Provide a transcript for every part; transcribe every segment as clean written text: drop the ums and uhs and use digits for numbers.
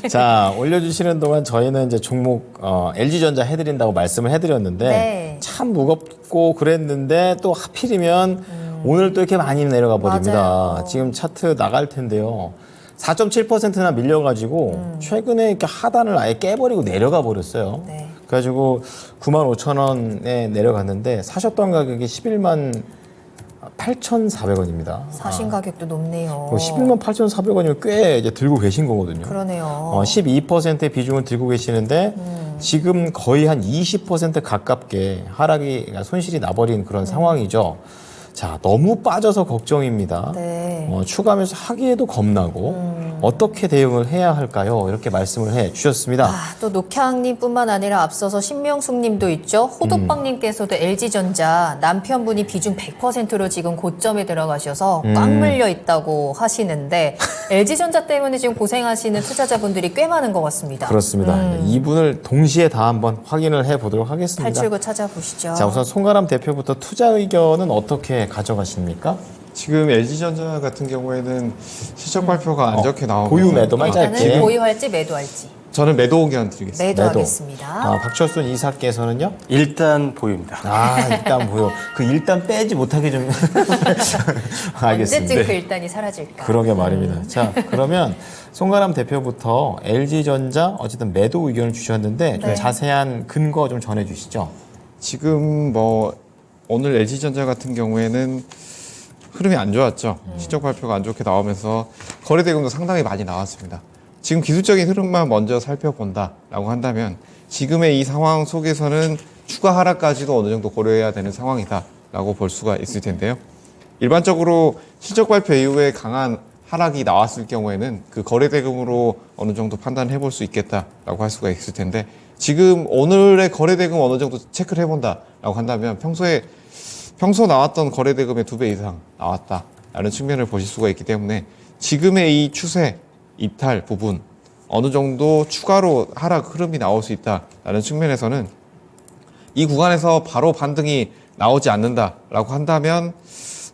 자, 올려주시는 동안 저희는 이제 종목 LG전자 해드린다고 말씀을 해드렸는데 네. 참 무겁고 그랬는데 또 하필이면 오늘 또 이렇게 많이 내려가 버립니다. 맞아요. 지금 차트 나갈 텐데요. 4.7%나 밀려가지고 최근에 이렇게 하단을 아예 깨버리고 내려가 버렸어요. 네. 그래가지고 95,000원에 내려갔는데 사셨던 가격이 11만 8,400원입니다. 사신 가격도 높네요. 11만 8,400원이면 꽤 이제 들고 계신 거거든요. 그러네요. 12%의 비중을 들고 계시는데 지금 거의 한 20% 가깝게 하락이 그러니까 손실이 나버린 그런 상황이죠. 자, 너무 빠져서 걱정입니다. 네. 추가하면서 하기에도 겁나고 어떻게 대응을 해야 할까요? 이렇게 말씀을 해 주셨습니다. 아, 또 녹향님뿐만 아니라 앞서서 신명숙님도 있죠. 호두빵님께서도 LG전자 남편분이 비중 100%로 지금 고점에 들어가셔서 꽉 물려 있다고 하시는데 LG전자 때문에 지금 고생하시는 투자자분들이 꽤 많은 것 같습니다. 그렇습니다. 이분을 동시에 다 한번 확인을 해 보도록 하겠습니다. 탈출구 찾아보시죠. 자, 우선 송가람 대표부터 투자 의견은 어떻게 가져가십니까? 지금 LG전자 같은 경우에는 실적 발표가 안 좋게 나오고 보유 매도만 짧게. 일단은 보유할지 매도할지 저는 매도 의견 드리겠습니다. 매도하겠습니다. 박철순 이사께서는요? 일단 보유입니다. 일단 보여. 그 일단 빼지 못하게 좀 알겠습니다. 언제쯤 그 일단이 사라질까? 그러게 말입니다. 자, 그러면 송가람 대표부터 LG전자 어쨌든 매도 의견을 주셨는데 좀 네. 자세한 근거 좀 전해 주시죠. 지금 뭐 오늘 LG전자 같은 경우에는 흐름이 안 좋았죠. 실적 발표가 안 좋게 나오면서 거래 대금도 상당히 많이 나왔습니다. 지금 기술적인 흐름만 먼저 살펴본다라고 한다면 지금의 이 상황 속에서는 추가 하락까지도 어느 정도 고려해야 되는 상황이다라고 볼 수가 있을 텐데요. 일반적으로 실적 발표 이후에 강한 하락이 나왔을 경우에는 그 거래 대금으로 어느 정도 판단해 볼 수 있겠다라고 할 수가 있을 텐데 지금 오늘의 거래 대금 어느 정도 체크를 해본다라고 한다면 평소 나왔던 거래 대금의 2배 이상 나왔다라는 측면을 보실 수가 있기 때문에 지금의 이 추세 입탈 부분 어느 정도 추가로 하락 흐름이 나올 수 있다라는 측면에서는 이 구간에서 바로 반등이 나오지 않는다라고 한다면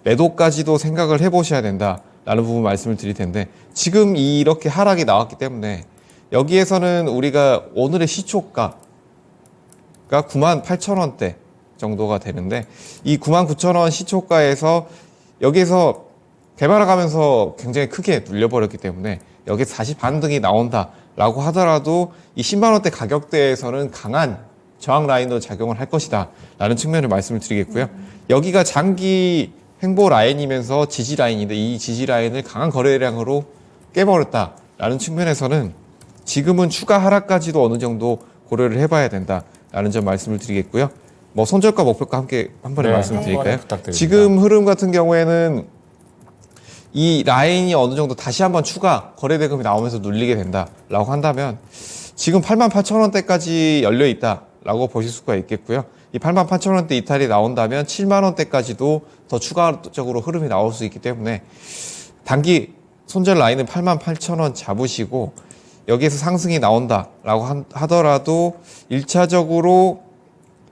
매도까지도 생각을 해보셔야 된다라는 부분 말씀을 드릴 텐데 지금 이렇게 하락이 나왔기 때문에 여기에서는 우리가 오늘의 시초가가 98,000원대 정도가 되는데 이 99,000원 시초가에서 여기에서 개발하면서 굉장히 크게 눌려버렸기 때문에 여기서 다시 반등이 나온다라고 하더라도 이 10만 원대 가격대에서는 강한 저항 라인으로 작용을 할 것이다 라는 측면을 말씀을 드리겠고요. 여기가 장기 횡보 라인이면서 지지 라인인데 이 지지 라인을 강한 거래량으로 깨버렸다라는 측면에서는 지금은 추가 하락까지도 어느 정도 고려를 해봐야 된다라는 점 말씀을 드리겠고요. 뭐 손절가 목표가 함께 한 번에 네, 말씀드릴까요? 부탁드립니다. 지금 흐름 같은 경우에는 이 라인이 어느 정도 다시 한번 추가 거래 대금이 나오면서 눌리게 된다라고 한다면 지금 88,000원대까지 열려 있다라고 보실 수가 있겠고요. 이 88,000원대 이탈이 나온다면 7만 원대까지도 더 추가적으로 흐름이 나올 수 있기 때문에 단기 손절 라인은 88,000원 잡으시고 여기에서 상승이 나온다라고 하더라도 1차적으로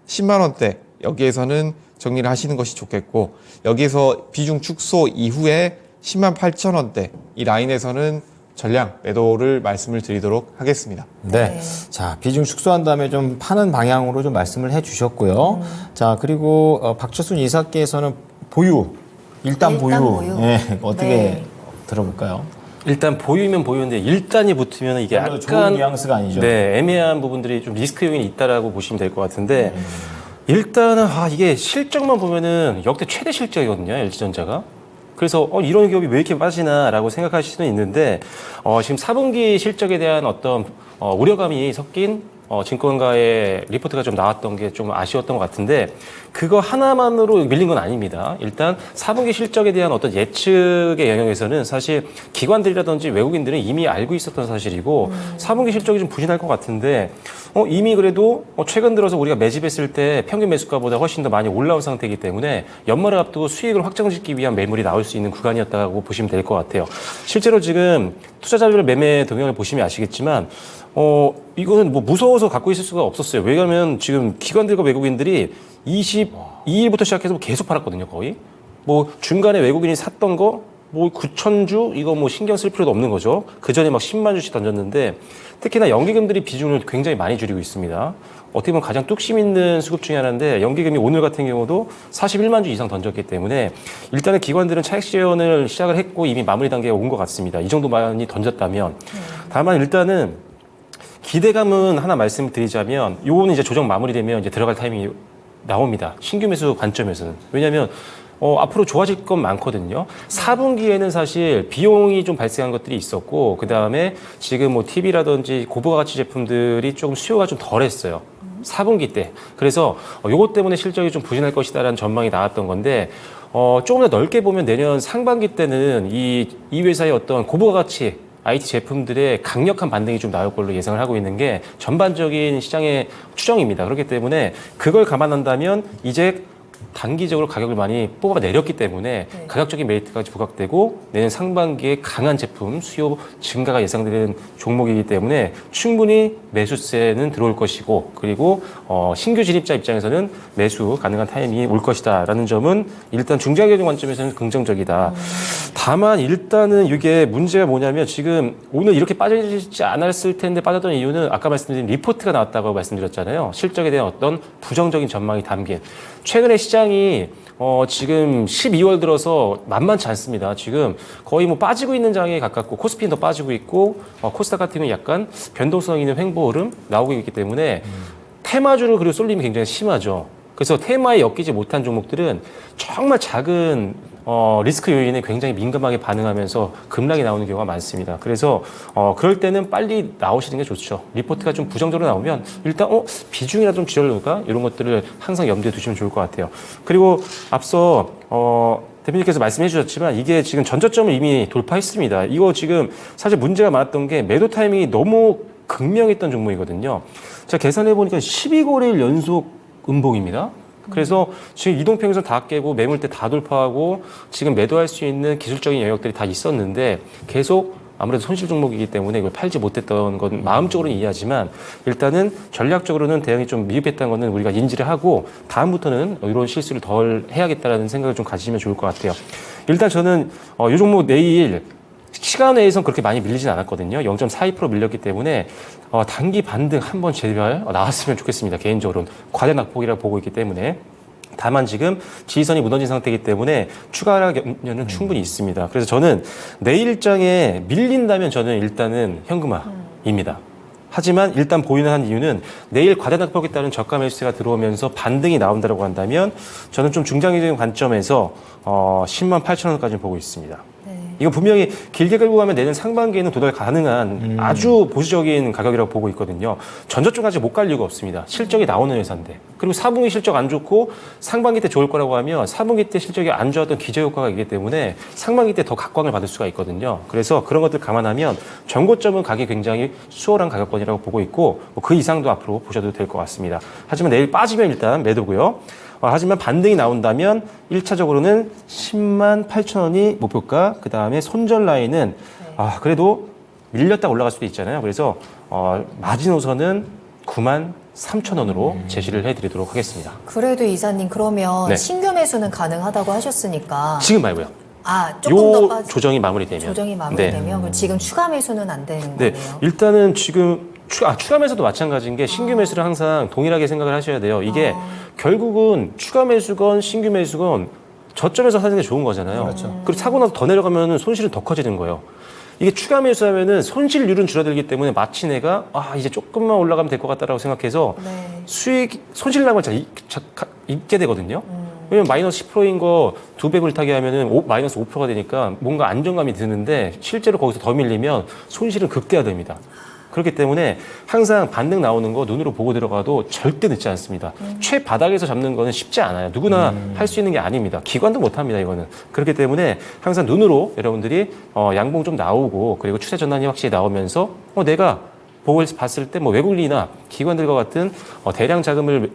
10만 원대 여기에서는 정리를 하시는 것이 좋겠고 여기에서 비중 축소 이후에 10만 8천 원대 이 라인에서는 전량 매도를 말씀을 드리도록 하겠습니다. 네. 자, 비중 축소한 다음에 좀 파는 방향으로 좀 말씀을 해 주셨고요. 자, 그리고 박철순 이사께서는 보유. 일단 보유. 네, 어떻게 네. 들어볼까요? 일단 보유면 보유인데 일단이 붙으면 이게 별로 좋은 약간 뉘앙스가 아니죠. 네, 애매한 부분들이 좀 리스크 요인이 있다라고 보시면 될 것 같은데 일단은 이게 실적만 보면은 역대 최대 실적이거든요, LG전자가. 그래서 이런 기업이 왜 이렇게 빠지나라고 생각하실 수는 있는데 지금 4분기 실적에 대한 어떤 우려감이 섞인 증권가의 리포트가 좀 나왔던 게 좀 아쉬웠던 것 같은데 그거 하나만으로 밀린 건 아닙니다. 일단 4분기 실적에 대한 어떤 예측의 영역에서는 사실 기관들이라든지 외국인들은 이미 알고 있었던 사실이고 4분기 실적이 좀 부진할 것 같은데 이미 그래도 최근 들어서 우리가 매집했을 때 평균 매수가보다 훨씬 더 많이 올라온 상태이기 때문에 연말을 앞두고 수익을 확정짓기 위한 매물이 나올 수 있는 구간이었다고 보시면 될 것 같아요. 실제로 지금 투자자별 매매 동향을 보시면 아시겠지만 이거는 뭐 무서워서 갖고 있을 수가 없었어요. 왜냐하면 지금 기관들과 외국인들이 22일부터 시작해서 계속 팔았거든요, 거의. 뭐 중간에 외국인이 샀던 거 뭐 9,000주 이거 뭐 신경 쓸 필요도 없는 거죠. 그 전에 막 10만 주씩 던졌는데 특히나 연기금들이 비중을 굉장히 많이 줄이고 있습니다. 어떻게 보면 가장 뚝심 있는 수급 중에 하나인데 연기금이 오늘 같은 경우도 41만 주 이상 던졌기 때문에 일단은 기관들은 차익 실현을 시작을 했고 이미 마무리 단계에 온 것 같습니다. 이 정도 많이 던졌다면 다만 일단은 기대감은 하나 말씀드리자면 요거는 이제 조정 마무리되면 이제 들어갈 타이밍이 나옵니다. 신규 매수 관점에서는. 왜냐하면 앞으로 좋아질 건 많거든요. 4분기에는 사실 비용이 좀 발생한 것들이 있었고, 그 다음에 지금 뭐 TV라든지 고부가 가치 제품들이 조금 수요가 좀 덜했어요. 4분기 때. 그래서 요것 때문에 실적이 좀 부진할 것이다라는 전망이 나왔던 건데, 조금 더 넓게 보면 내년 상반기 때는 이 회사의 어떤 고부가 가치 IT 제품들의 강력한 반등이 좀 나올 걸로 예상을 하고 있는 게 전반적인 시장의 추정입니다. 그렇기 때문에 그걸 감안한다면 이제 단기적으로 가격을 많이 뽑아내렸기 때문에 가격적인 메리트까지 부각되고 내년 상반기에 강한 제품 수요 증가가 예상되는 종목이기 때문에 충분히 매수세는 들어올 것이고 그리고 신규 진입자 입장에서는 매수 가능한 타이밍이 올 것이다라는 점은 일단 중장기적인 관점에서는 긍정적이다. 다만 일단은 이게 문제가 뭐냐면 지금 오늘 이렇게 빠지지 않았을 텐데 빠졌던 이유는 아까 말씀드린 리포트가 나왔다고 말씀드렸잖아요. 실적에 대한 어떤 부정적인 전망이 담긴 최근에 시장이 지금 12월 들어서 만만치 않습니다. 지금 거의 뭐 빠지고 있는 장에 가깝고 코스피는 더 빠지고 있고 코스닥 같은 경우는 약간 변동성 있는 횡보 흐름 나오고 있기 때문에 테마주를 그리고 쏠림이 굉장히 심하죠. 그래서 테마에 엮이지 못한 종목들은 정말 작은 리스크 요인에 굉장히 민감하게 반응하면서 급락이 나오는 경우가 많습니다. 그래서 그럴 때는 빨리 나오시는 게 좋죠. 리포트가 좀 부정적으로 나오면 일단 비중이라 좀 줄여볼까? 이런 것들을 항상 염두에 두시면 좋을 것 같아요. 그리고 앞서 대표님께서 말씀해 주셨지만 이게 지금 전저점을 이미 돌파했습니다. 이거 지금 사실 문제가 많았던 게 매도 타이밍이 너무 극명했던 종목이거든요. 제가 계산해 보니까 12거래일 연속 음봉입니다. 그래서 지금 이동평균선 다 깨고 매물대 다 돌파하고 지금 매도할 수 있는 기술적인 영역들이 다 있었는데 계속 아무래도 손실 종목이기 때문에 이걸 팔지 못했던 건 마음적으로는 이해하지만 일단은 전략적으로는 대응이 좀 미흡했다는 거는 우리가 인지를 하고 다음부터는 이런 실수를 덜 해야겠다라는 생각을 좀 가지시면 좋을 것 같아요. 일단 저는 이 종목 내일 시간 외에선 그렇게 많이 밀리진 않았거든요. 0.42% 밀렸기 때문에 단기 반등 한번 제발 나왔으면 좋겠습니다. 개인적으로는 과대 낙폭이라고 보고 있기 때문에. 다만 지금 지지선이 무너진 상태이기 때문에 추가 하락 염려는 충분히 있습니다. 그래서 저는 내일 일정에 밀린다면 저는 일단은 현금화입니다. 하지만 일단 보이는 한 이유는 내일 과대 낙폭에 따른 저가 매수세가 들어오면서 반등이 나온다고 한다면 저는 좀 중장기적인 관점에서 10만 8천 원까지 보고 있습니다. 이거 분명히 길게 끌고 가면 내년 상반기에는 도달 가능한 아주 보수적인 가격이라고 보고 있거든요. 전저점까지 못 갈 이유가 없습니다. 실적이 나오는 회사인데. 그리고 4분기 실적 안 좋고 상반기 때 좋을 거라고 하면 4분기 때 실적이 안 좋았던 기저효과가 있기 때문에 상반기 때 더 각광을 받을 수가 있거든요. 그래서 그런 것들 감안하면 전고점은 가기 굉장히 수월한 가격권이라고 보고 있고 그 이상도 앞으로 보셔도 될 것 같습니다. 하지만 내일 빠지면 일단 매도고요. 하지만 반등이 나온다면 1차적으로는 10만 8천 원이 목표가, 그 다음에 손절 라인은 그래도 밀렸다 올라갈 수도 있잖아요. 그래서 마지노선은 9만 3천 원으로 제시를 해드리도록 하겠습니다. 그래도 이사님 그러면 네. 신규 매수는 가능하다고 하셨으니까 지금 말고요. 조금 더 빠지 조정이 마무리되면. 조정이 마무리되면 그럼 지금 추가 매수는 안 되는 네, 거네요. 일단은 지금 추가 매수도 마찬가지인 게 신규 매수를 항상 동일하게 생각을 하셔야 돼요. 이게 결국은 추가 매수건 신규 매수건 저점에서 사는 게 좋은 거잖아요. 그렇죠. 그리고 사고 나서 더 내려가면 손실은 더 커지는 거예요. 이게 추가 매수하면은 손실률은 줄어들기 때문에 마치 내가 이제 조금만 올라가면 될 것 같다라고 생각해서 손실량을 잊게 되거든요. 왜냐면 마이너스 10%인 거 2배 물타기 하면은 마이너스 5%가 되니까 뭔가 안정감이 드는데 실제로 거기서 더 밀리면 손실은 극대화됩니다. 그렇기 때문에 항상 반등 나오는 거 눈으로 보고 들어가도 절대 늦지 않습니다. 최바닥에서 잡는 거는 쉽지 않아요. 누구나 할 수 있는 게 아닙니다. 기관도 못합니다, 이거는. 그렇기 때문에 항상 눈으로 여러분들이 양봉 좀 나오고 그리고 추세 전환이 확실히 나오면서 내가 보고 봤을 때 외국인이나 기관들과 같은 대량 자금을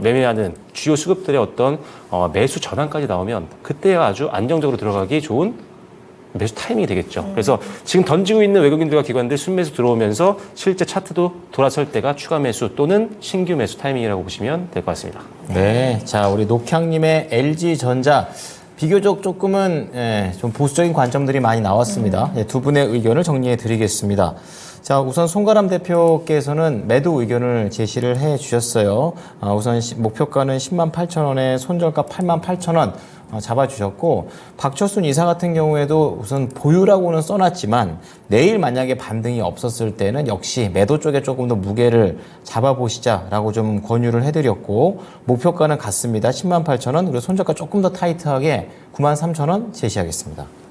매매하는 주요 수급들의 어떤 매수 전환까지 나오면 그때가 아주 안정적으로 들어가기 좋은 매수 타이밍이 되겠죠. 그래서 지금 던지고 있는 외국인들과 기관들 순매수 들어오면서 실제 차트도 돌아설 때가 추가 매수 또는 신규 매수 타이밍이라고 보시면 될 것 같습니다. 네, 자 우리 녹향님의 LG전자 비교적 조금은 좀 보수적인 관점들이 많이 나왔습니다. 두 분의 의견을 정리해 드리겠습니다. 자, 우선 송가람 대표께서는 매도 의견을 제시를 해 주셨어요. 우선 목표가는 10만 8천 원에 손절가 8만 8천 원 잡아주셨고, 박철순 이사 같은 경우에도 우선 보유라고는 써놨지만 내일 만약에 반등이 없었을 때는 역시 매도 쪽에 조금 더 무게를 잡아보시자라고 좀 권유를 해드렸고, 목표가는 같습니다. 10만 8천 원, 그리고 손절가 조금 더 타이트하게 9만 3천 원 제시하겠습니다.